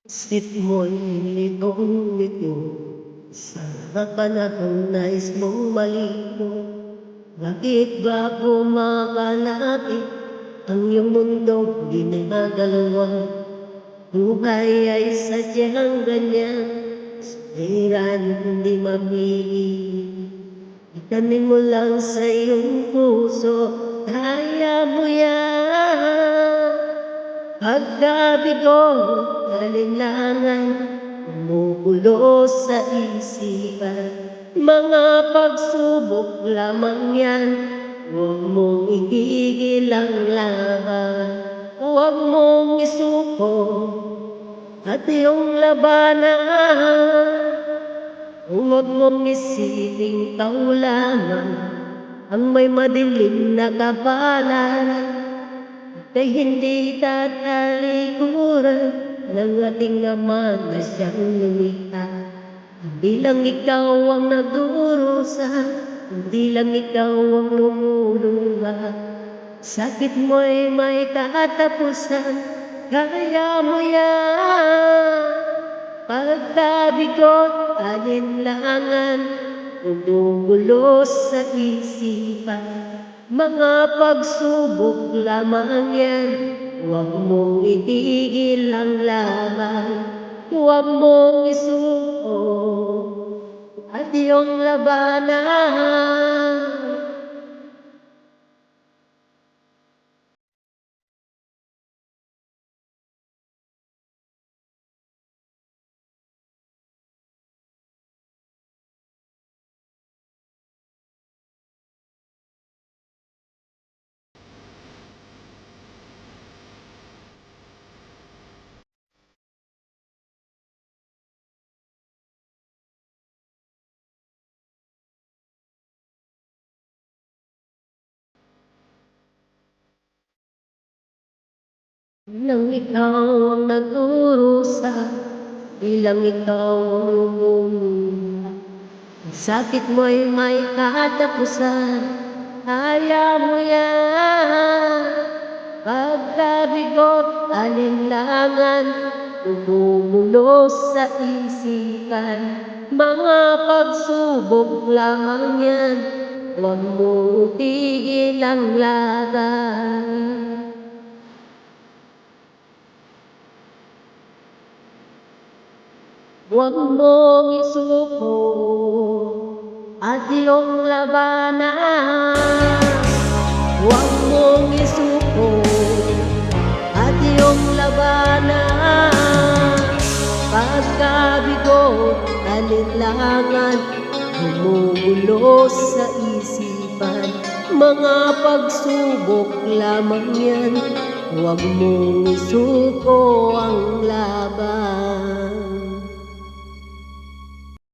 Isip mo'y litong-lito sa panahong nais mong maligo. Bakit ba kumakalapit ang iyong mundong ginagalawa? Buhay ay sadyang ganyan, sa hirap hindi mapili. Itanim mo lang sa iyong puso, kaya mo yan. Pagkabigo, alinlangan, bumubulo sa isipan. Mga pagsubok lamang yan, huwag mong itigil ang laban. Huwag mong isuko at iyong labanan. Huwag mong isiping ikaw lamang ang may madilim na kapalaran. Kay hindi tatalikuran ng ating Ama na siyang lumikha. Hindi lang ikaw ang nagdurusa, hindi lang ikaw ang lumuluha. Sakit mo'y may katapusan, kaya mo yan. Pagkabigot, alinlangan, bumubulo sa isipan. Mga pagsubok lamang yan, huwag mong itigil ang laban. Huwag mong isuko at iyong labanan. Bilang ikaw ang nagdurusa, bilang ikaw ang lumuluha. Ang sakit mo'y may katapusan, kaya mo yan. Pagkabigot, alinlangan, bumubulo sa isipan. Mga pagsubok lamang yan, huwag mong itigil ang laban. Huwag mong isuko at iyong labanan. Huwag mong isuko at iyong labanan. Pagkabigo, alinlangan, bumubulo sa isipan. Mga pagsubok lamang yan, huwag mong isuko ang laban.